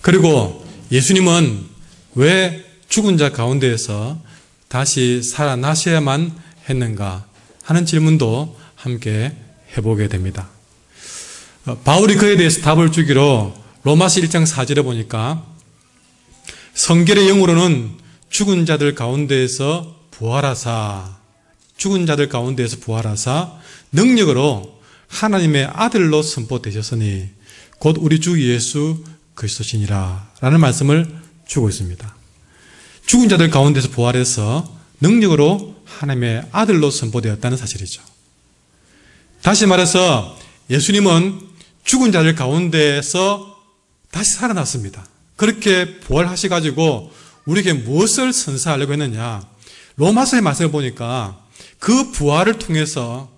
그리고 예수님은 왜 죽은 자 가운데에서 다시 살아나셔야만 했는가 하는 질문도 함께 해보게 됩니다. 바울이 그에 대해서 답을 주기로 로마서 1장 4절에 보니까 성결의 영으로는 죽은 자들 가운데에서 부활하사 능력으로 하나님의 아들로 선포되셨으니 곧 우리 주 예수 그리스도시니라 라는 말씀을 주고 있습니다. 죽은 자들 가운데서 부활해서 능력으로 하나님의 아들로 선포되었다는 사실이죠. 다시 말해서 예수님은 죽은 자들 가운데서 다시 살아났습니다. 그렇게 부활하셔가지고 우리에게 무엇을 선사하려고 했느냐? 로마서의 말씀을 보니까 그 부활을 통해서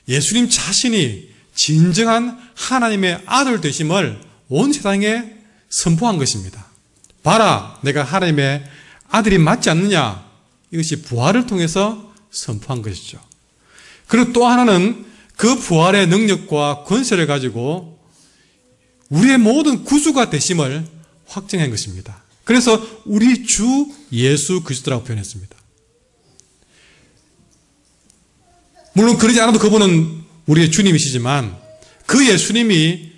예수님 자신이 진정한 하나님의 아들 되심을 온 세상에 선포한 것입니다. 봐라, 내가 하나님의 아들이 맞지 않느냐? 이것이 부활을 통해서 선포한 것이죠. 그리고 또 하나는 그 부활의 능력과 권세를 가지고 우리의 모든 구주가 되심을 확증한 것입니다. 그래서 우리 주 예수 그리스도라고 표현했습니다. 물론 그러지 않아도 그분은 우리의 주님이시지만 그 예수님이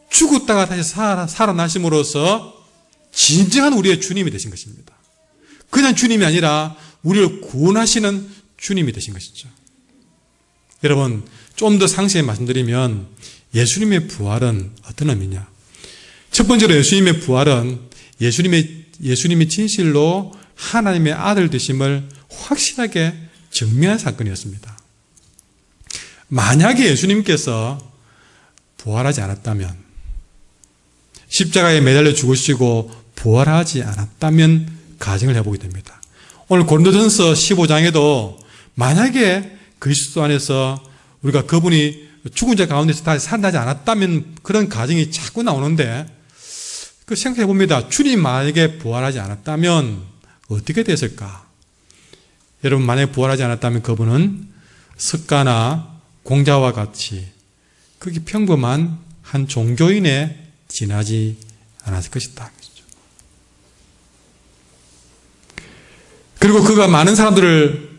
죽었다가 다시 살아나심으로써 진정한 우리의 주님이 되신 것입니다. 그냥 주님이 아니라 우리를 구원하시는 주님이 되신 것이죠. 여러분, 좀 더 상세히 말씀드리면 예수님의 부활은 어떤 의미냐? 첫 번째로 예수님의 부활은 예수님이 진실로 하나님의 아들 되심을 확실하게 증명한 사건이었습니다. 만약에 예수님께서 부활하지 않았다면, 십자가에 매달려 죽으시고 부활하지 않았다면 가정을 해보게 됩니다. 오늘 고린도전서 15장에도 만약에 그리스도 안에서 우리가 그분이 죽은 자 가운데서 다시 살아나지 않았다면 그런 가정이 자꾸 나오는데, 그 생각해 봅니다. 주님 만약에 부활하지 않았다면 어떻게 됐을까? 여러분, 만약에 부활하지 않았다면 그분은 석가나 공자와 같이 그게 평범한 한 종교인에 지나지 않았을 것이다. 그리고 그가 많은 사람들을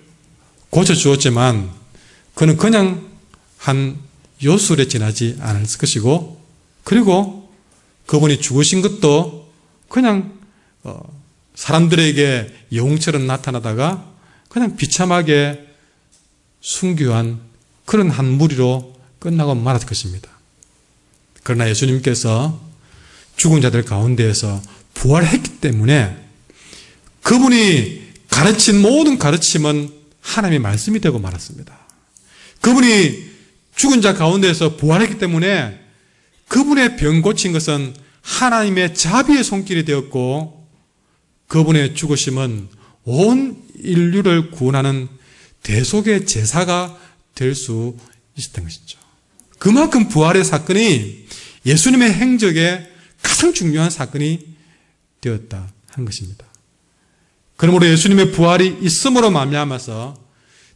고쳐주었지만 그는 그냥 한 요술에 지나지 않았을 것이고, 그리고 그분이 죽으신 것도 그냥 사람들에게 영웅처럼 나타나다가 그냥 비참하게 순교한 그런 한 무리로 끝나고 말았을 것입니다. 그러나 예수님께서 죽은 자들 가운데에서 부활했기 때문에 그분이 가르친 모든 가르침은 하나님의 말씀이 되고 말았습니다. 그분이 죽은 자 가운데에서 부활했기 때문에 그분의 병 고친 것은 하나님의 자비의 손길이 되었고, 그분의 죽으심은 온 인류를 구원하는 대속의 제사가 될 수 있었던 것이죠. 그만큼 부활의 사건이 예수님의 행적에 가장 중요한 사건이 되었다 하는 것입니다. 그러므로 예수님의 부활이 있음으로 말미암아서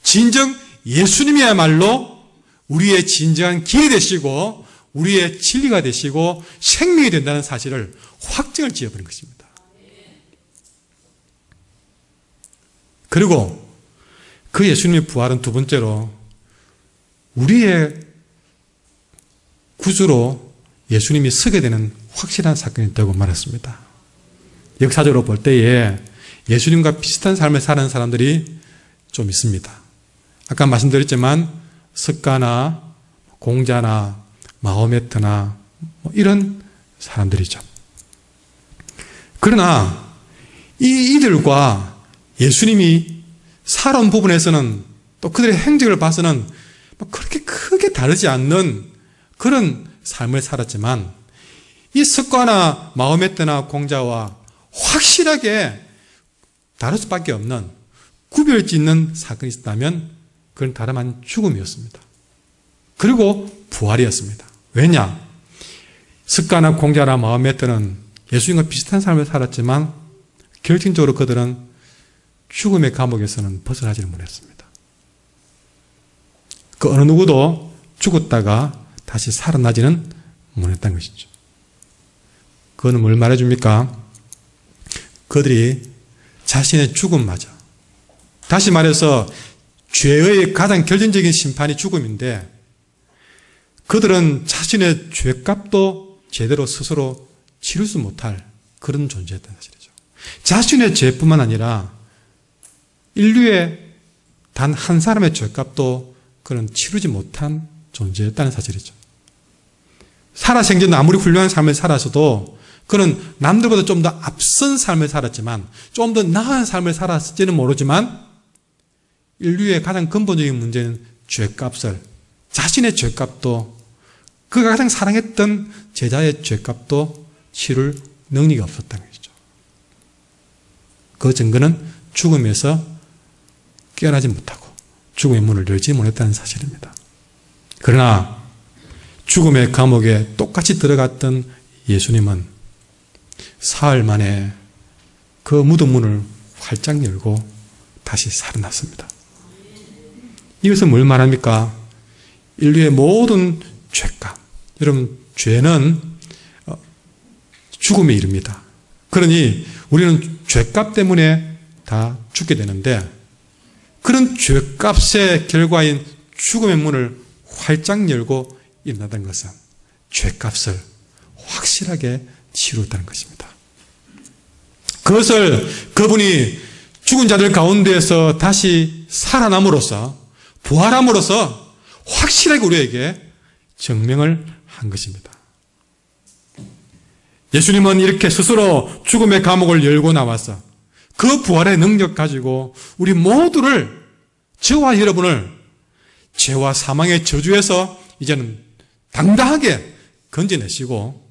진정 예수님이야말로 우리의 진정한 길이 되시고 우리의 진리가 되시고 생명이 된다는 사실을 확증을 지어버린 것입니다. 그리고 그 예수님의 부활은 두 번째로 우리의 구주로 예수님이 서게 되는 확실한 사건이었다고 말했습니다. 역사적으로 볼 때에 예수님과 비슷한 삶을 사는 사람들이 좀 있습니다. 아까 말씀드렸지만 석가나 공자나 마호메트나 이런 사람들이죠. 그러나 이들과 예수님이 살아온 부분에서는 또 그들의 행적을 봐서는 그렇게 크게 다르지 않는 그런 삶을 살았지만, 이 석가나 마호메트나 공자와 확실하게 다를 수밖에 없는 구별짓는 사건이 있었다면 그건 다름 아닌 죽음이었습니다. 그리고 부활이었습니다. 왜냐? 석가나 공자나 마호메트는 예수님과 비슷한 삶을 살았지만 결정적으로 그들은 죽음의 감옥에서는 벗어나지는 못했습니다. 그 어느 누구도 죽었다가 다시 살아나지는 못했다는 것이죠. 그거는 뭘 말해줍니까? 그들이 자신의 죽음마저, 다시 말해서 죄의 가장 결정적인 심판이 죽음인데, 그들은 자신의 죄값도 제대로 스스로 치를 수 못할 그런 존재였다는 사실이죠. 자신의 죄뿐만 아니라 인류의 단 한 사람의 죄값도 그는 치르지 못한 존재였다는 사실이죠. 살아생전 아무리 훌륭한 삶을 살아서도 그는 남들보다 좀 더 앞선 삶을 살았지만, 좀 더 나은 삶을 살았을지는 모르지만, 인류의 가장 근본적인 문제는 죄값을, 자신의 죄값도, 그가 가장 사랑했던 제자의 죄값도 치를 능력이 없었다는 것이죠. 그 증거는 죽음에서 깨어나지 못하고 죽음의 문을 열지 못했다는 사실입니다. 그러나 죽음의 감옥에 똑같이 들어갔던 예수님은 사흘 만에 그 무덤 문을 활짝 열고 다시 살아났습니다. 이것은 뭘 말합니까? 인류의 모든 죄값, 여러분, 죄는 죽음에 이릅니다. 그러니 우리는 죄값 때문에 다 죽게 되는데, 그런 죄값의 결과인 죽음의 문을 활짝 열고 일어나던 것은 죄값을 확실하게 치루었다는 것입니다. 그것을 그분이 죽은 자들 가운데에서 다시 살아남으로써, 부활함으로써 확실하게 우리에게 증명을 한 것입니다. 예수님은 이렇게 스스로 죽음의 감옥을 열고 나와서 그 부활의 능력 가지고 우리 모두를, 저와 여러분을 죄와 사망의 저주에서 이제는 당당하게 건져내시고,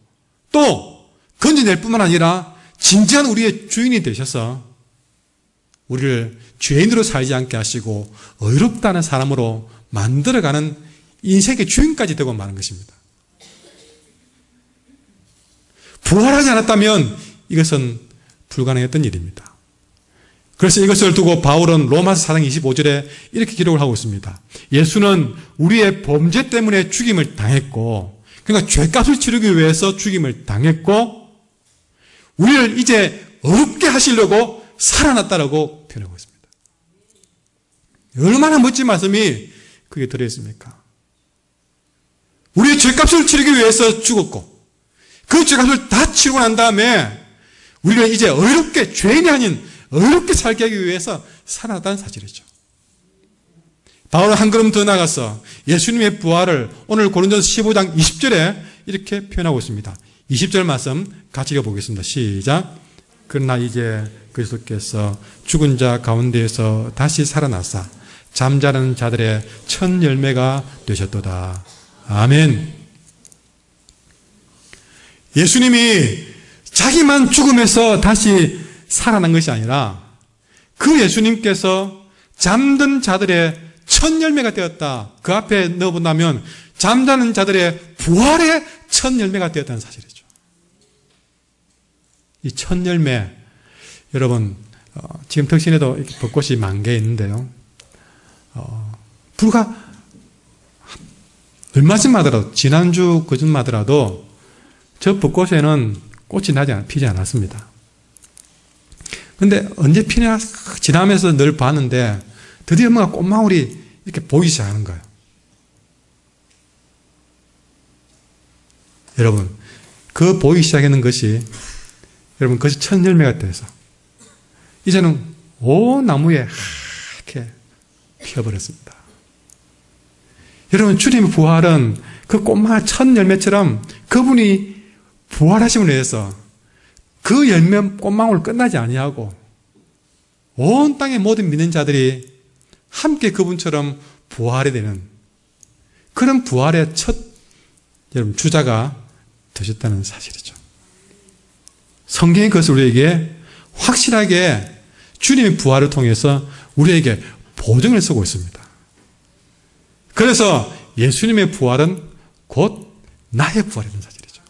또 건져낼 뿐만 아니라 진지한 우리의 주인이 되셔서 우리를 죄인으로 살지 않게 하시고 의롭다는 사람으로 만들어가는 인생의 주인까지 되고 마는 것입니다. 부활하지 않았다면 이것은 불가능했던 일입니다. 그래서 이것을 두고 바울은 로마서 4장 25절에 이렇게 기록을 하고 있습니다. 예수는 우리의 범죄 때문에 죽임을 당했고, 그러니까 죄값을 치르기 위해서 죽임을 당했고, 우리를 이제 어렵게 하시려고 살아났다라고 표현하고 있습니다. 얼마나 멋진 말씀이 그게 들어있습니까? 우리의 죄값을 치르기 위해서 죽었고, 그 죄값을 다 치르고 난 다음에 우리는 이제 의롭게, 죄인이 아닌 의롭게 살게 하기 위해서 살아났다는 사실이죠. 바울은 한 걸음 더 나가서 예수님의 부활을 오늘 고린도서 15장 20절에 이렇게 표현하고 있습니다. 20절 말씀 같이 읽어보겠습니다. 시작. 그러나 이제 그리스도께서 죽은 자 가운데에서 다시 살아나사 잠자는 자들의 첫 열매가 되셨도다. 아멘. 예수님이 자기만 죽음에서 다시 살아난 것이 아니라 그 예수님께서 잠든 자들의 첫 열매가 되었다. 그 앞에 넣어본다면 잠자는 자들의 부활의 첫 열매가 되었다는 사실이죠. 이 첫 열매, 여러분, 지금 덕신에도 이렇게 벚꽃이 만개 있는데요. 불과 얼마 전마더라도, 지난주 그전마더라도 저 벚꽃에는 꽃이 피지 않았습니다. 근데 언제 피냐 지나면서 늘 봤는데 드디어 뭔가 꽃망울이 이렇게 보이기 시작하는 거예요. 여러분, 그 보이기 시작하는 것이, 여러분, 그것이 첫 열매가 돼서 이제는 온 나무에 이렇게 피어버렸습니다. 여러분, 주님의 부활은 그 꽃망울 첫 열매처럼 그분이 부활하심을 위해서 그 열매 꽃망울 끝나지 아니하고 온 땅의 모든 믿는 자들이 함께 그분처럼 부활이 되는 그런 부활의 첫, 여러분, 주자가 되셨다는 사실이죠. 성경이 그것을 우리에게 확실하게 주님의 부활을 통해서 우리에게 보증을 쓰고 있습니다. 그래서 예수님의 부활은 곧 나의 부활이라는 사실이죠.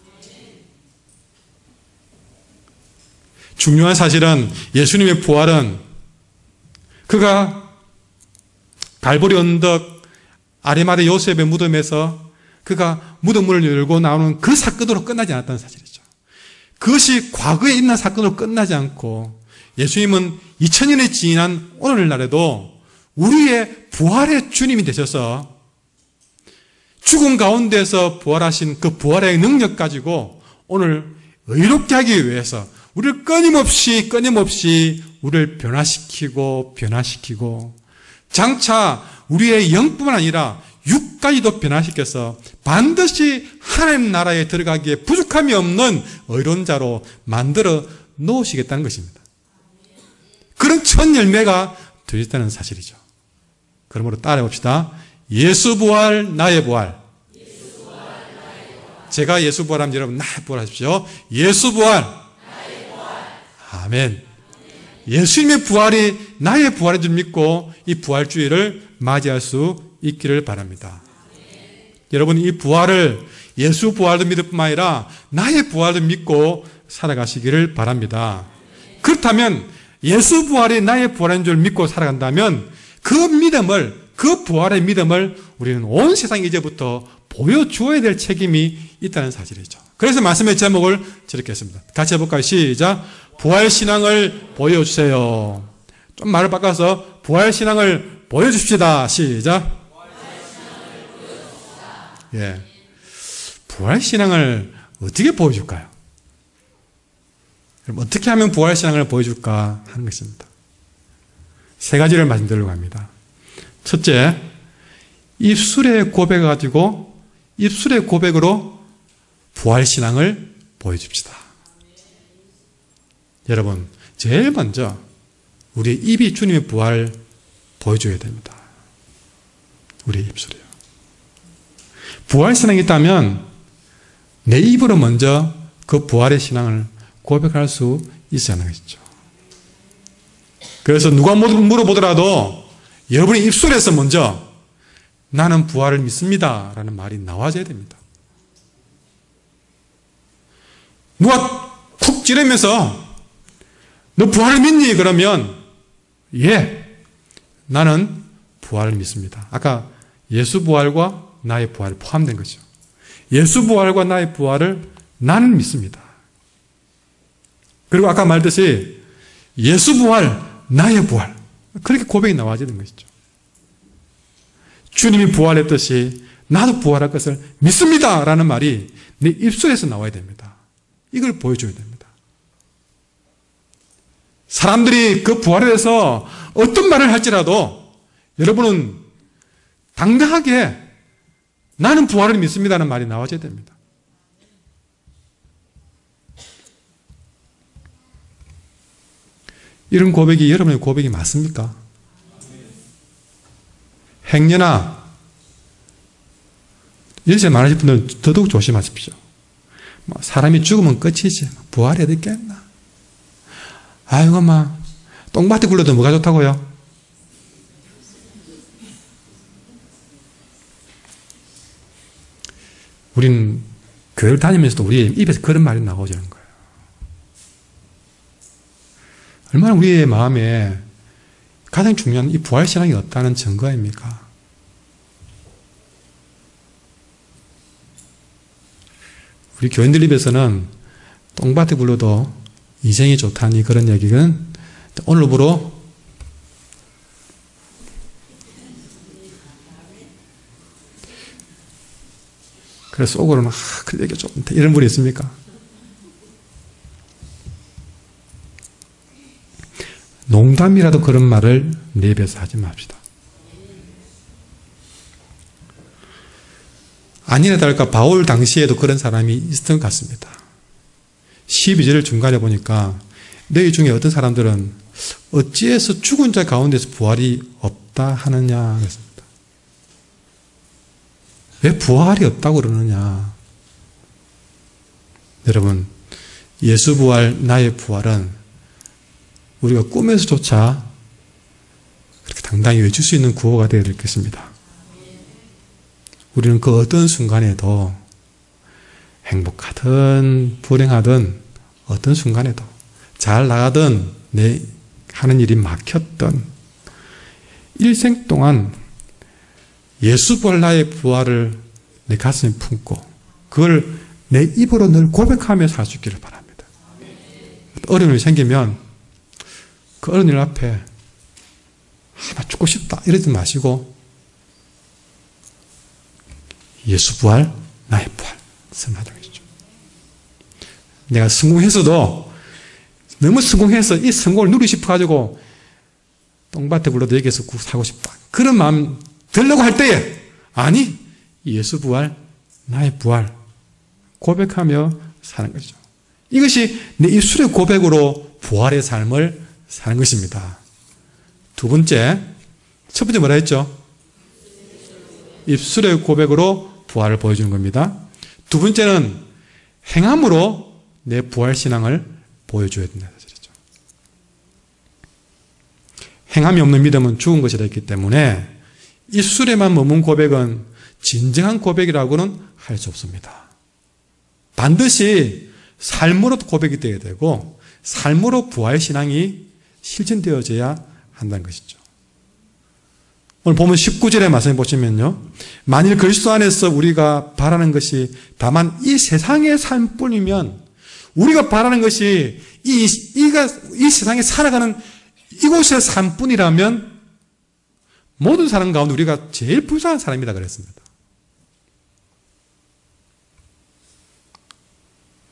중요한 사실은 예수님의 부활은 그가 갈보리 언덕 아리마대 요셉의 무덤에서 그가 무덤문을 열고 나오는 그 사건으로 끝나지 않았다는 사실이죠. 그것이 과거에 있는 사건으로 끝나지 않고 예수님은 2000년이 지난 오늘날에도 우리의 부활의 주님이 되셔서 죽음 가운데서 부활하신 그 부활의 능력 가지고 오늘 의롭게 하기 위해서 우리를 끊임없이 우리를 변화시키고 장차 우리의 영뿐만 아니라 육까지도 변화시켜서 반드시 하나님 나라에 들어가기에 부족함이 없는 의로운 자로 만들어 놓으시겠다는 것입니다. 그런 첫 열매가 되셨다는 사실이죠. 그러므로 따라해봅시다. 예수 부활, 나의 부활. 제가 예수 부활하면 여러분 나의 부활하십시오. 예수 부활. 아멘. 예수님의 부활이 나의 부활인 줄 믿고 이 부활주의를 맞이할 수 있기를 바랍니다. 여러분 이 부활을 예수 부활도 믿을 뿐만 아니라 나의 부활도 믿고 살아가시기를 바랍니다. 그렇다면 예수 부활이 나의 부활인 줄 믿고 살아간다면 그 믿음을, 그 부활의 믿음을 우리는 온 세상에 이제부터 보여주어야 될 책임이 있다는 사실이죠. 그래서 말씀의 제목을 저렇게 했습니다. 같이 해볼까요? 시작. 부활신앙을 보여주세요. 좀 말을 바꿔서 부활신앙을 보여줍시다. 시작. 예. 부활신앙을 어떻게 보여줄까요? 그럼 어떻게 하면 부활신앙을 보여줄까 하는 것입니다. 세 가지를 말씀드리려고 합니다. 첫째, 입술의 고백을 가지고 입술의 고백으로 부활신앙을 보여줍시다. 여러분, 제일 먼저 우리 입이 주님의 부활을 보여줘야 됩니다. 우리 입술이요. 부활신앙이 있다면 내 입으로 먼저 그 부활의 신앙을 고백할 수 있어야 하는 것이죠. 그래서 누가 물어보더라도 여러분의 입술에서 먼저 나는 부활을 믿습니다 라는 말이 나와줘야 됩니다. 누가 쿡 찌르면서 너 부활을 믿니? 그러면 예, 나는 부활을 믿습니다. 아까 예수 부활과 나의 부활이 포함된 거죠. 예수 부활과 나의 부활을 나는 믿습니다. 그리고 아까 말했듯이 예수 부활, 나의 부활, 그렇게 고백이 나와야 되는 것이죠. 주님이 부활했듯이 나도 부활할 것을 믿습니다 라는 말이 내 입술에서 나와야 됩니다. 이걸 보여줘야 됩니다. 사람들이 그 부활에 대해서 어떤 말을 할지라도 여러분은 당당하게 나는 부활을 믿습니다라는 말이 나와줘야 됩니다. 이런 고백이 여러분의 고백이 맞습니까? 행여나 이렇게 말하실 분들은 더더욱 조심하십시오. 사람이 죽으면 끝이지 부활이 어디 있겠나. 아이고 똥밭에 굴러도 뭐가 좋다고요? 우린 교회를 다니면서도 우리 입에서 그런 말이 나오자는 거예요. 얼마나 우리의 마음에 가장 중요한 이 부활신앙이 없다는 증거입니까? 우리 교인들 입에서는 똥밭에 굴러도 이생이 좋다니 그런 얘기는 오늘부로 그래서 속으로는 그런 얘기가 좀 이런 분이 있습니까? 농담이라도 그런 말을 내 입에서 하지 맙시다. 아니나 다를까 바울 당시에도 그런 사람이 있었던 것 같습니다. 12절을 중간에 보니까 너희 중에 어떤 사람들은 어찌해서 죽은 자 가운데서 부활이 없다 하느냐 그랬습니다. 왜 부활이 없다고 그러느냐. 여러분, 예수 부활, 나의 부활은 우리가 꿈에서조차 그렇게 당당히 외칠 수 있는 구호가 되어야 될 것입니다. 우리는 그 어떤 순간에도 행복하든 불행하든 어떤 순간에도 잘 나가든 내 하는 일이 막혔든 일생 동안 예수 부활 나의 부활을 내 가슴에 품고 그걸 내 입으로 늘 고백하며 살 수 있기를 바랍니다. 어려운 일이 생기면 그 어려운 일 앞에 나 죽고 싶다 이러지 마시고 예수 부활, 나의 부활 선언하는 것이죠. 내가 성공해서도 너무 성공해서 이 성공을 누리고 싶어가지고 똥밭에 굴러도 여기에서 살고 싶다. 그런 마음 들려고 할 때에 아니 예수 부활, 나의 부활 고백하며 사는 것이죠. 이것이 내 입술의 고백으로 부활의 삶을 사는 것입니다. 두 번째, 첫 번째 뭐라 했죠? 입술의 고백으로 부활을 보여주는 겁니다. 두 번째는 행함으로 내 부활 신앙을 보여줘야 된다. 행함이 없는 믿음은 죽은 것이라 했기 때문에 입술에만 머문 고백은 진정한 고백이라고는 할 수 없습니다. 반드시 삶으로 고백이 되어야 되고 삶으로 부활 신앙이 실천되어져야 한다는 것이죠. 오늘 보면 19절의 말씀 보시면요. 만일 그리스도 안에서 우리가 바라는 것이 다만 이 세상의 삶뿐이면 우리가 바라는 것이 이 세상에 살아가는 이곳의 삶뿐이라면 모든 사람 가운데 우리가 제일 불쌍한 사람이다 그랬습니다.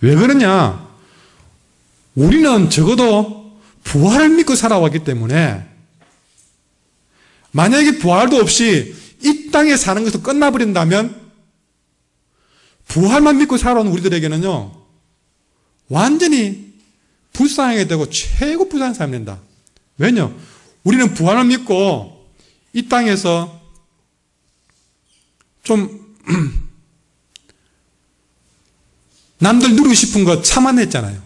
왜 그러냐? 우리는 적어도 부활을 믿고 살아왔기 때문에 만약에 부활도 없이 이 땅에 사는 것도 끝나버린다면 부활만 믿고 살아온 우리들에게는요 완전히 불쌍하게 되고 최고 불쌍한 사람이 된다. 왜냐? 우리는 부활을 믿고 이 땅에서 좀 남들 누리고 싶은 거 참아냈잖아요.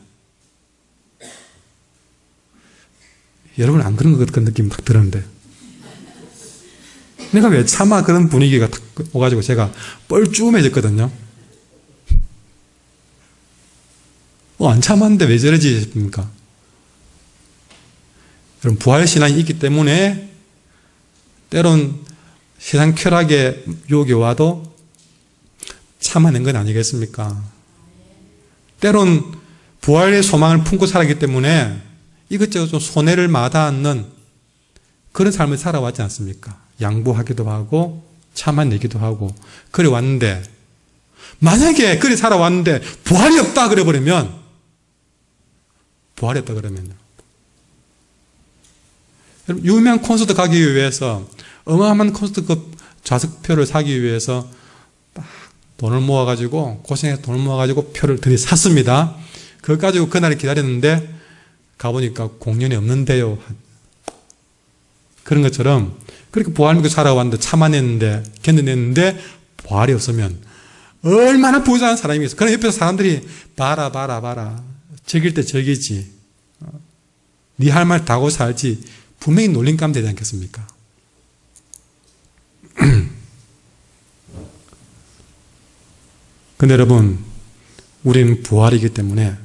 여러분 안 그런 것 같은 느낌 딱 들었는데 내가 왜 참아 그런 분위기가 딱 오가지고 제가 뻘쭘해졌거든요. 안 참았는데 왜 저러지 싶습니까? 여러분 부활신앙이 있기 때문에 때론 세상 쾌락의 유혹이 와도 참아낸 건 아니겠습니까? 때론 부활의 소망을 품고 살았기 때문에 이것저것 좀 손해를 마다않는 그런 삶을 살아왔지 않습니까? 양보하기도 하고 참아내기도 하고 그래 왔는데 만약에 그래 살아왔는데 부활이 없다 그래버리면 여러분 유명한 콘서트 가기 위해서 어마어마한 콘서트 그 좌석표를 사기 위해서 딱 돈을 모아가지고 고생해서 돈을 모아가지고 표를 들이샀습니다. 그거 가지고 그날을 기다렸는데 가보니까 공연이 없는데요. 그런 것처럼 그렇게 부활 믿고 살아왔는데 참아냈는데 견뎌냈는데 부활이 없으면 얼마나 부유한 사람이겠어. 그런 옆에서 사람들이 봐라 적일 때 적이지 네 할 말 다 하고 살지 분명히 놀림감 되지 않겠습니까? 근데 여러분 우리는 부활이기 때문에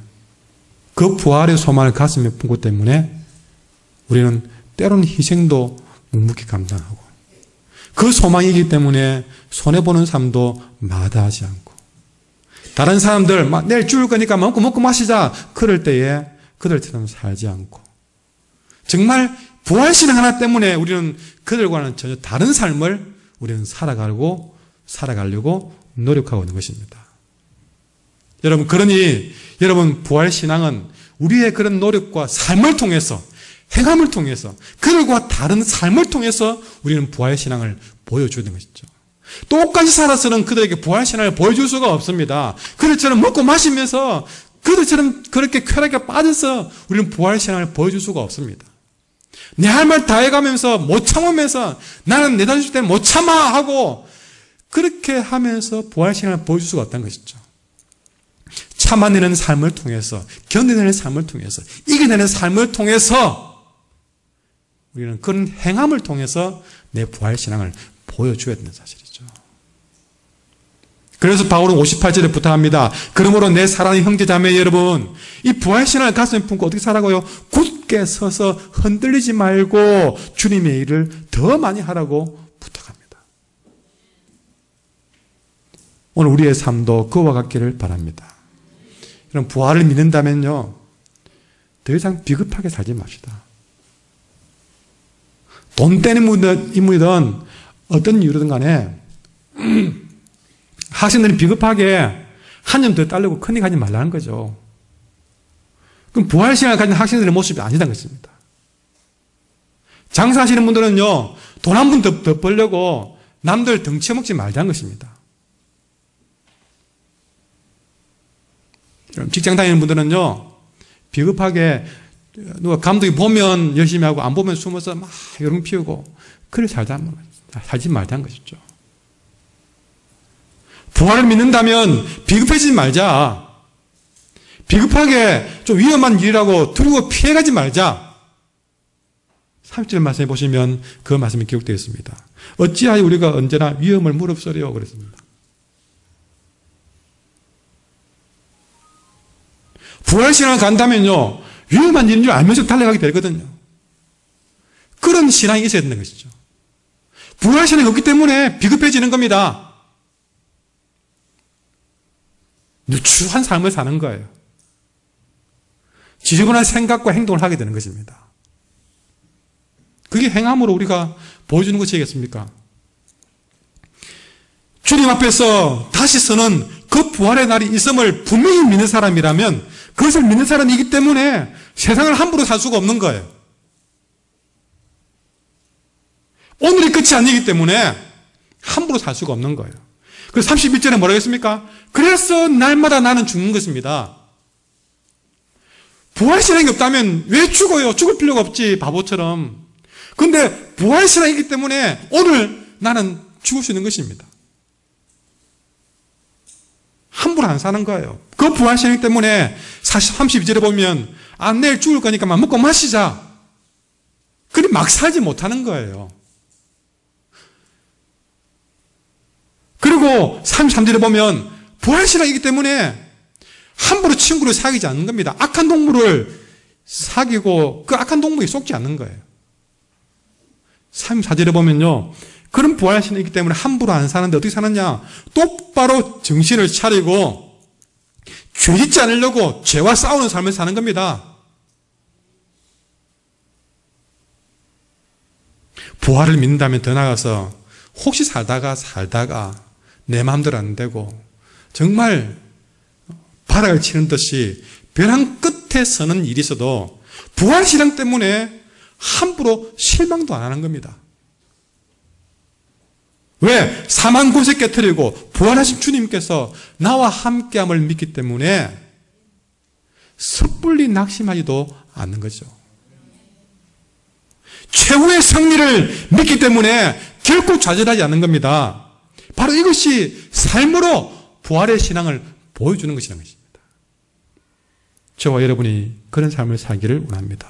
그 부활의 소망을 가슴에 품고 때문에 우리는 때로는 희생도 묵묵히 감당하고 그 소망이기 때문에 손해보는 삶도 마다하지 않고 다른 사람들 내일 죽을 거니까 먹고 마시자 그럴 때에 그들처럼 살지 않고 정말 부활신앙 하나 때문에 우리는 그들과는 전혀 다른 삶을 우리는 살아가려고 노력하고 있는 것입니다. 여러분 그러니 여러분 부활신앙은 우리의 그런 노력과 삶을 통해서 행함을 통해서 그들과 다른 삶을 통해서 우리는 부활신앙을 보여주는 것이죠. 똑같이 살아서는 그들에게 부활신앙을 보여줄 수가 없습니다. 그들처럼 먹고 마시면서 그들처럼 그렇게 쾌락에 빠져서 우리는 부활신앙을 보여줄 수가 없습니다. 내 할 말 다 해가면서 못 참으면서 나는 내 자식 때문에 못 참아 하고 그렇게 하면서 부활신앙을 보여줄 수가 없다는 것이죠. 참아내는 삶을 통해서 견뎌내는 삶을 통해서 이겨내는 삶을 통해서 우리는 그런 행함을 통해서 내 부활신앙을 보여줘야 된다는 사실이죠. 그래서 바울은 58절에 부탁합니다. 그러므로 내 사랑하는 형제자매 여러분 이 부활신앙을 가슴에 품고 어떻게 살아가요? 굳게 서서 흔들리지 말고 주님의 일을 더 많이 하라고 부탁합니다. 오늘 우리의 삶도 그와 같기를 바랍니다. 여러분 부활을 믿는다면요 더 이상 비겁하게 살지 맙시다. 돈 때문이든 인물이든 어떤 이유든 간에 학생들이 비겁하게 한 점 더 따려고 큰일 하지 말라는 거죠. 그럼 부활신앙을 가진 학생들의 모습이 아니라는 것입니다. 장사하시는 분들은요, 돈 한 푼 더 벌려고 남들 덩치먹지 말자는 것입니다. 직장 다니는 분들은요, 비겁하게 누가 감독이 보면 열심히 하고 안 보면 숨어서 막 요령 피우고 그래 살지 말자는 것이죠. 부활을 믿는다면 비급해지지 말자. 비급하게 좀 위험한 일이라고 두려워 피해가지 말자. 30절 말씀해 보시면 그 말씀이 기록되어 있습니다. 어찌하여 우리가 언제나 위험을 무릅쓰려 그랬습니다. 부활신앙을 간다면요, 위험한 일인 줄 알면서 달려가게 되거든요. 그런 신앙이 있어야 되는 것이죠. 부활신앙이 없기 때문에 비급해지는 겁니다. 누추한 삶을 사는 거예요. 지저분한 생각과 행동을 하게 되는 것입니다. 그게 행함으로 우리가 보여주는 것이겠습니까? 주님 앞에서 다시 서는 그 부활의 날이 있음을 분명히 믿는 사람이라면 그것을 믿는 사람이기 때문에 세상을 함부로 살 수가 없는 거예요. 오늘이 끝이 아니기 때문에 함부로 살 수가 없는 거예요. 그래서 31절에 뭐라고 했습니까? 그래서 날마다 나는 죽는 것입니다. 부활신앙이 없다면 왜 죽어요? 죽을 필요가 없지, 바보처럼. 그런데 부활신앙이기 때문에 오늘 나는 죽을 수 있는 것입니다. 함부로 안 사는 거예요. 그 부활신앙 때문에 32절에 보면 내일 죽을 거니까 먹고 마시자. 그리 막 살지 못하는 거예요. 그리고 33절에 보면 부활신앙이기 때문에 함부로 친구를 사귀지 않는 겁니다. 악한 동물을 사귀고 그 악한 동물이 속지 않는 거예요. 34절에 보면요, 그런 부활신앙이기 때문에 함부로 안 사는데 어떻게 사느냐? 똑바로 정신을 차리고 죄 짓지 않으려고 죄와 싸우는 삶을 사는 겁니다. 부활을 믿는다면 더 나아가서 혹시 살다가 내 마음대로 안 되고 정말 바닥을 치는 듯이 벼랑 끝에 서는 일이 있어도 부활신앙 때문에 함부로 실망도 안 하는 겁니다. 왜? 사망 곳에 깨뜨리고 부활하신 주님께서 나와 함께함을 믿기 때문에 섣불리 낙심하지도 않는 거죠. 최후의 승리를 믿기 때문에 결코 좌절하지 않는 겁니다. 바로 이것이 삶으로 부활의 신앙을 보여주는 것이라는 것입니다. 저와 여러분이 그런 삶을 살기를 원합니다.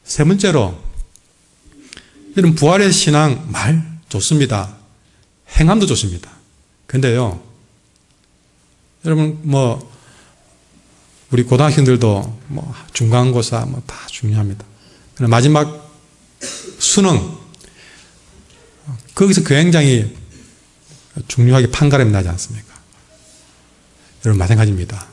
세 번째로, 여러분, 부활의 신앙 말 좋습니다. 행함도 좋습니다. 근데요, 여러분, 우리 고등학생들도 중간고사 다 중요합니다. 마지막 수능, 거기서 굉장히 중요하게 판가름이 나지 않습니까? 여러분, 마찬가지입니다.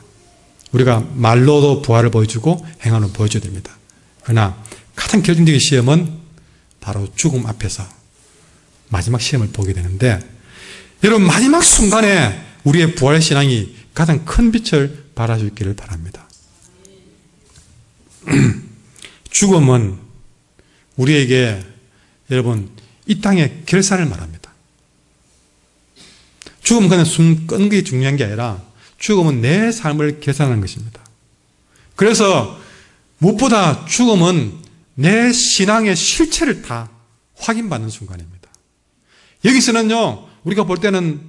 우리가 말로도 부활을 보여주고 행함으로 보여줘야 됩니다. 그러나 가장 결정적인 시험은 바로 죽음 앞에서 마지막 시험을 보게 되는데, 여러분, 마지막 순간에 우리의 부활의 신앙이 가장 큰 빛을 발할 수 있기를 바랍니다. 죽음은 우리에게, 여러분, 이 땅의 결산을 말합니다. 죽음은 그냥 숨 끄는 게 중요한 게 아니라 죽음은 내 삶을 계산하는 것입니다. 그래서 무엇보다 죽음은 내 신앙의 실체를 다 확인받는 순간입니다. 여기서는요, 우리가 볼 때는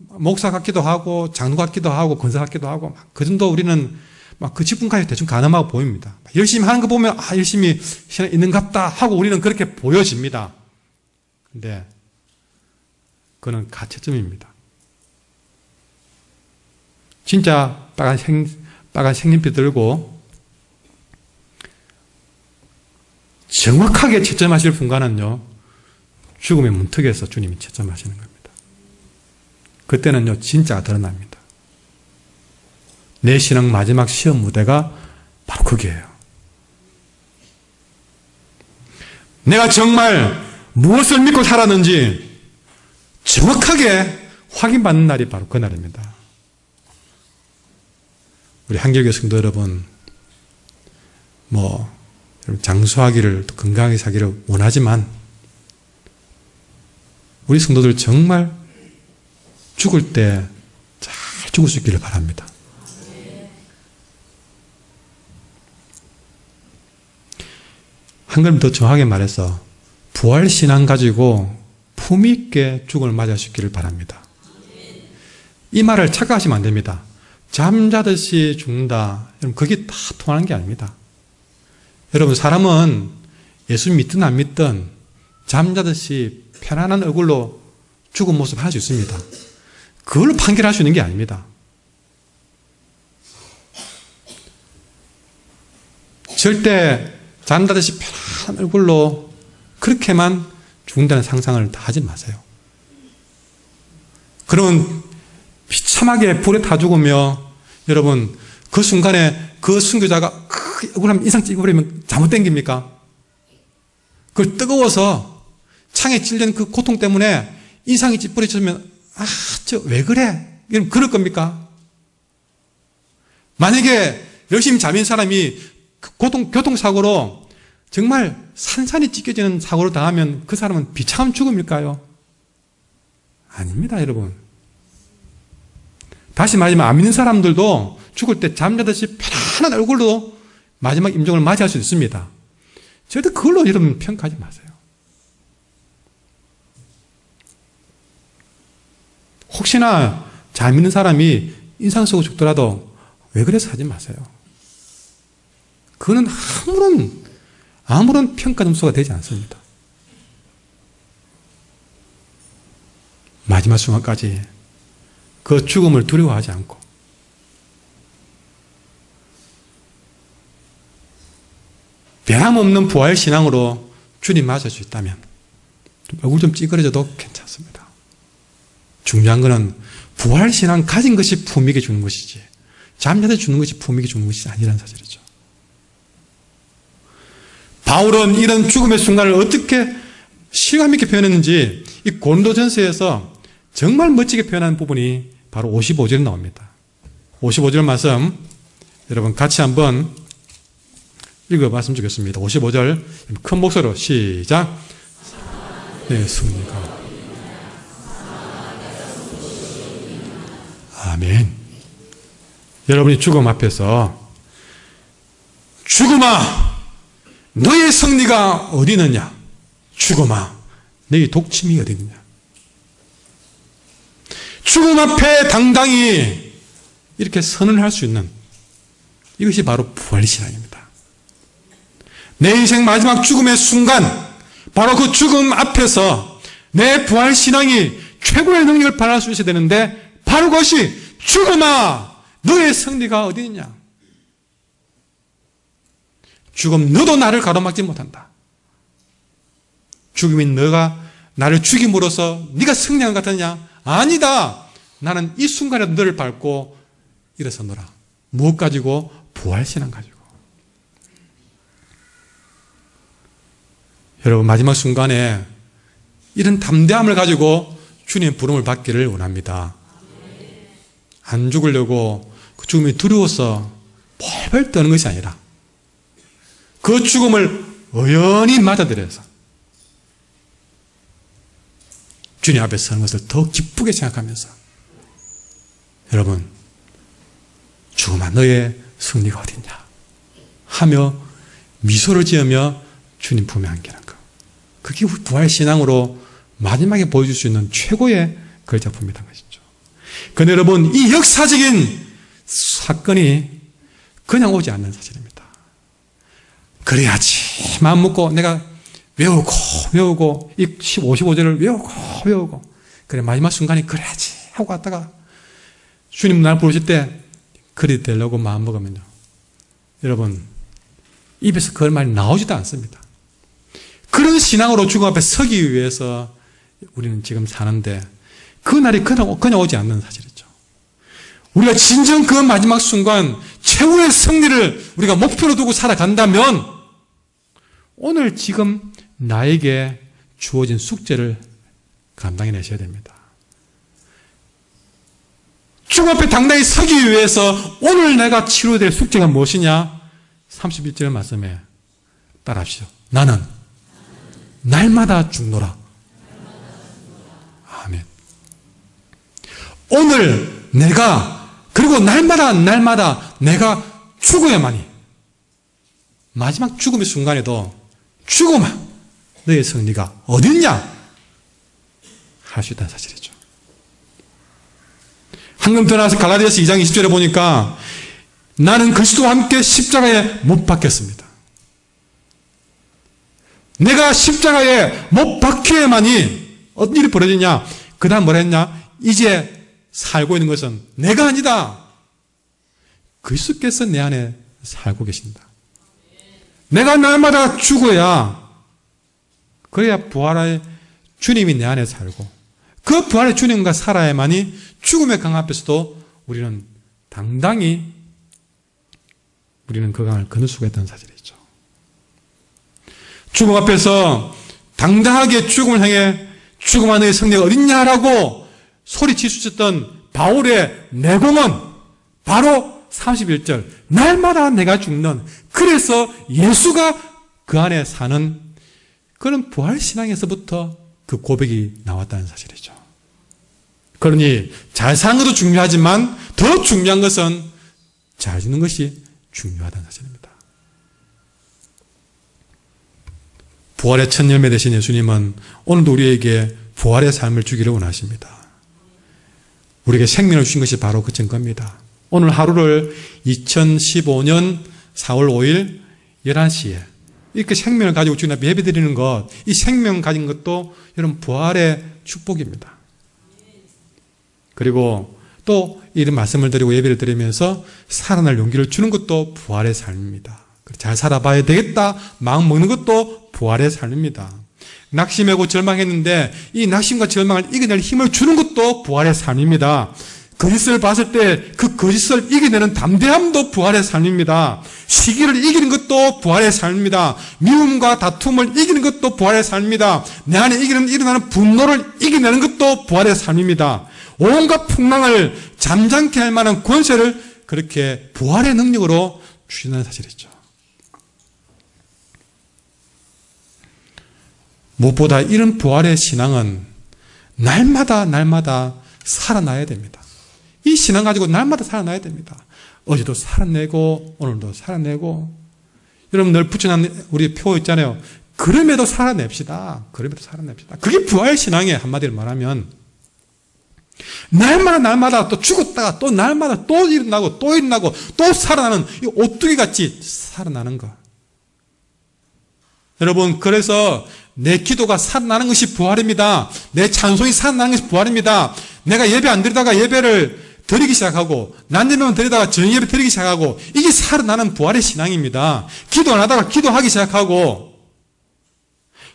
목사 같기도 하고 장로 같기도 하고 권사 같기도 하고 그 정도 우리는 그 직분까지 대충 가늠하고 보입니다. 열심히 하는 거 보면 열심히 신앙이 있는갑다 하고 우리는 그렇게 보여집니다. 근데 그거는 가채점입니다. 진짜 빨간 색연필 들고 정확하게 채점하실 순간은요, 죽음의 문턱에서 주님이 채점하시는 겁니다. 그때는요, 진짜가 드러납니다. 내 신앙 마지막 시험 무대가 바로 그게예요. 내가 정말 무엇을 믿고 살았는지 정확하게 확인받는 날이 바로 그 날입니다. 우리 한결교 성도 여러분, 장수하기를, 건강하게 사기를 원하지만 우리 성도들 정말 죽을 때 잘 죽을 수 있기를 바랍니다. 한 걸음 더 정확하게 말해서 부활신앙 가지고 품위 있게 죽음을 맞이할 수 있기를 바랍니다. 이 말을 착각하시면 안 됩니다. 잠자듯이 죽는다. 여러분, 그게 다 통하는 게 아닙니다. 여러분, 사람은 예수 믿든 안 믿든 잠자듯이 편안한 얼굴로 죽은 모습을 할 수 있습니다. 그걸로 판결할 수 있는 게 아닙니다. 절대 잠자듯이 편안한 얼굴로 그렇게만 죽는다는 상상을 다 하지 마세요. 그러면 비참하게 불에 타 죽으며 여러분 그 순간에 그 순교자가 얼굴 한번 인상 찍어버리면 잘못 땡깁니까? 그걸 뜨거워서 창에 찔린 그 고통 때문에 인상이 찌푸려지면 저 왜 그래? 이러면 그럴 겁니까? 만약에 열심히 잠인 사람이 교통사고로 정말 산산이 찢겨지는 사고를 당하면 그 사람은 비참한 죽음일까요? 아닙니다, 여러분. 다시 말하면 안 믿는 사람들도 죽을 때 잠자듯이 편안한 얼굴로 마지막 임종을 맞이할 수 있습니다. 절대 그걸로 여러분 평가하지 마세요. 혹시나 잘 믿는 사람이 인상 쓰고 죽더라도 왜 그래서 하지 마세요. 그거는 아무런 평가 점수가 되지 않습니다. 마지막 순간까지 그 죽음을 두려워하지 않고 변함없는 부활신앙으로 주님 맞을 수 있다면 얼굴 좀 찌그러져도 괜찮습니다. 중요한 것은 부활신앙 가진 것이 품위있게 죽는 것이지 잠자서 죽는 것이 품위있게 죽는 것이 아니라는 사실이죠. 바울은 이런 죽음의 순간을 어떻게 실감 있게 표현했는지 이 고린도전서에서 정말 멋지게 표현한 부분이 바로 55절에 나옵니다. 55절 말씀 여러분 같이 한번 읽어봤으면 좋겠습니다. 55절 큰 목소리로 시작. 네, 승리가 아멘. 여러분이 죽음 앞에서 죽음아 너의 승리가 어디 있느냐? 죽음아 너의 독침이 어디 있느냐? 죽음 앞에 당당히 이렇게 선언할 수 있는 이것이 바로 부활신앙입니다. 내 인생 마지막 죽음의 순간 바로 그 죽음 앞에서 내 부활신앙이 최고의 능력을 발휘할 수 있어야 되는데 바로 그것이 죽음아 너의 승리가 어디 있냐? 죽음 너도 나를 가로막지 못한다. 죽음이 너가 나를 죽임으로써 네가 승리한 것 같느냐? 아니다. 나는 이 순간에 너를 밟고 일어서노라. 무엇 가지고? 부활신앙 가지고. 여러분 마지막 순간에 이런 담대함을 가지고 주님의 부름을 받기를 원합니다. 안 죽으려고 그 죽음이 두려워서 벌벌 떠는 것이 아니라 그 죽음을 의연히 맞아들여서 주님 앞에 서는 것을 더 기쁘게 생각하면서 여러분 죽음아 너의 승리가 어딨냐 하며 미소를 지으며 주님 품에 안기는 것. 그게 부활신앙으로 마지막에 보여줄 수 있는 최고의 걸작품이라는 것이죠. 그런데 여러분 이 역사적인 사건이 그냥 오지 않는 사실입니다. 그래야지 마음 먹고 내가 외우고 이 55절을 외우고 그래 마지막 순간에 그래야지 하고 갔다가 주님 날 부르실 때 그리 되려고 마음 먹으면요 여러분 입에서 그 말이 나오지도 않습니다. 그런 신앙으로 죽음 앞에 서기 위해서 우리는 지금 사는데 그 날이 그냥 오지 않는 사실이죠. 우리가 진정 그 마지막 순간 최후의 승리를 우리가 목표로 두고 살아간다면 오늘 지금 나에게 주어진 숙제를 감당해내셔야 됩니다. 죽음 앞에 당당히 서기 위해서 오늘 내가 치러야 될 숙제가 무엇이냐? 31절 말씀에 따라합시다. 나는 날마다 죽노라. 아멘. 오늘 내가 그리고 날마다 내가 죽어야만이 마지막 죽음의 순간에도 죽음아 너의 승리가 어딨냐? 할 수 있다는 사실이죠. 한금 더 나아서 갈라디아서 2장 20절에 보니까 나는 그리스도와 함께 십자가에 못 박혔습니다. 내가 십자가에 못 박혀야만이 어떤 일이 벌어지냐? 그 다음 뭐라 했냐? 이제 살고 있는 것은 내가 아니다. 그리스도께서 내 안에 살고 계신다. 내가 날마다 죽어야 그래야 부활의 주님이 내 안에 살고 그 부활의 주님과 살아야만이 죽음의 강 앞에서도 우리는 당당히 우리는 그 강을 건널 수가 있다는 사실이죠. 죽음 앞에서 당당하게 죽음을 향해 죽음아 너의 승리가 어딨냐라고 소리칠 수 있었던 바울의 내공은 바로 31절 날마다 내가 죽는 그래서 예수가 그 안에 사는 그런 부활신앙에서부터 그 고백이 나왔다는 사실이죠. 그러니 잘 사는 것도 중요하지만 더 중요한 것은 잘 죽는 것이 중요하다는 사실입니다. 부활의 첫 열매 되신 예수님은 오늘도 우리에게 부활의 삶을 주기를 원하십니다. 우리에게 생명을 주신 것이 바로 그 증거입니다. 오늘 하루를 2015년 4월 5일 11시에 이렇게 생명을 가지고 주님 앞에 예배드리는 것, 이 생명 가진 것도 여러분 부활의 축복입니다. 그리고 또 이런 말씀을 드리고 예배를 드리면서 살아날 용기를 주는 것도 부활의 삶입니다. 잘 살아봐야 되겠다 마음 먹는 것도 부활의 삶입니다. 낙심하고 절망했는데 이 낙심과 절망을 이겨낼 힘을 주는 것도 부활의 삶입니다. 거짓을 봤을 때 그 거짓을 이겨내는 담대함도 부활의 삶입니다. 시기를 이기는 것도 부활의 삶입니다. 미움과 다툼을 이기는 것도 부활의 삶입니다. 내 안에 일어나는 분노를 이겨내는 것도 부활의 삶입니다. 온갖 풍랑을 잠잠케 할 만한 권세를 그렇게 부활의 능력으로 주신다는 사실이죠. 무엇보다 이런 부활의 신앙은 날마다 살아나야 됩니다. 이 신앙 가지고 날마다 살아나야 됩니다. 어제도 살아내고 오늘도 살아내고 여러분 늘 붙여놓은 우리 표 있잖아요. 그럼에도 살아냅시다. 그럼에도 살아냅시다. 그게 부활의 신앙이에요. 한마디로 말하면 날마다 또 죽었다가 또 날마다 또 일어나고 또 살아나는 이 오뚜기 같이 살아나는 것. 여러분 그래서 내 기도가 살아나는 것이 부활입니다. 내 찬송이 살아나는 것이 부활입니다. 내가 예배 안 드리다가 예배를 드리기 시작하고 난제면 드리다가 저녁예배 드리기 시작하고 이게 살아나는 부활의 신앙입니다. 기도 안 하다가 기도하기 시작하고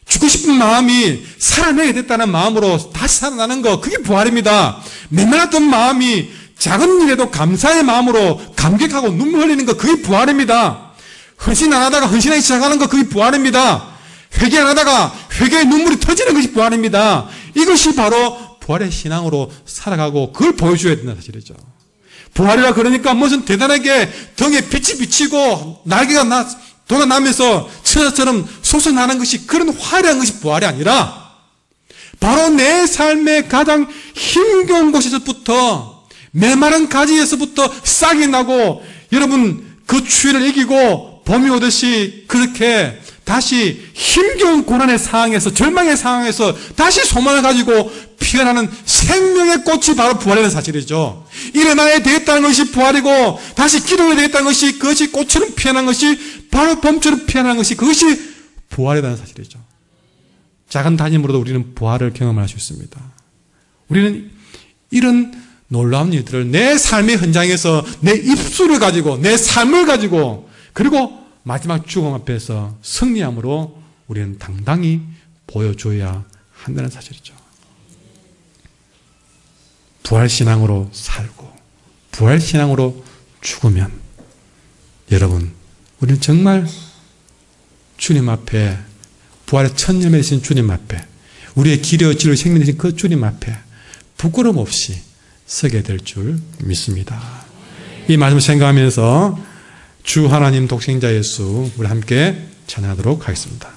죽고 싶은 마음이 살아내게 됐다는 마음으로 다시 살아나는 거 그게 부활입니다. 메말랐던 마음이 작은 일에도 감사의 마음으로 감격하고 눈물 흘리는 거 그게 부활입니다. 헌신 안 하다가 헌신하기 시작하는 거 그게 부활입니다. 회개 안 하다가 회개의 눈물이 터지는 것이 부활입니다. 이것이 바로 부활의 신앙으로 살아가고 그걸 보여줘야 된다는 사실이죠. 부활이라 그러니까 무슨 대단하게 등에 빛이 비치고 날개가 돋아나면서 천사처럼 솟아나는 것이 그런 화려한 것이 부활이 아니라 바로 내 삶의 가장 힘겨운 곳에서부터 메마른 가지에서부터 싹이 나고 여러분 그 추위를 이기고 봄이 오듯이 그렇게 다시 힘겨운 고난의 상황에서 절망의 상황에서 다시 소망을 가지고 피어나는 생명의 꽃이 바로 부활이라는 사실이죠. 일어나야 되겠다는 것이 부활이고 다시 기도해야 되겠다는 것이 그것이 꽃처럼 피어난 것이 바로 봄처럼 피어나는 것이 그것이 부활이라는 사실이죠. 작은 다짐으로도 우리는 부활을 경험할 수 있습니다. 우리는 이런 놀라운 일들을 내 삶의 현장에서 내 입술을 가지고 내 삶을 가지고 그리고 마지막 죽음 앞에서 승리함으로 우리는 당당히 보여줘야 한다는 사실이죠. 부활신앙으로 살고 부활신앙으로 죽으면 여러분, 우리는 정말 주님 앞에, 부활의 첫 열매 되신 주님 앞에, 우리의 길이요 진리요 생명 되신 그 주님 앞에 부끄럼 없이 서게 될 줄 믿습니다. 이 말씀을 생각하면서 주 하나님 독생자 예수 우리 함께 찬양하도록 하겠습니다.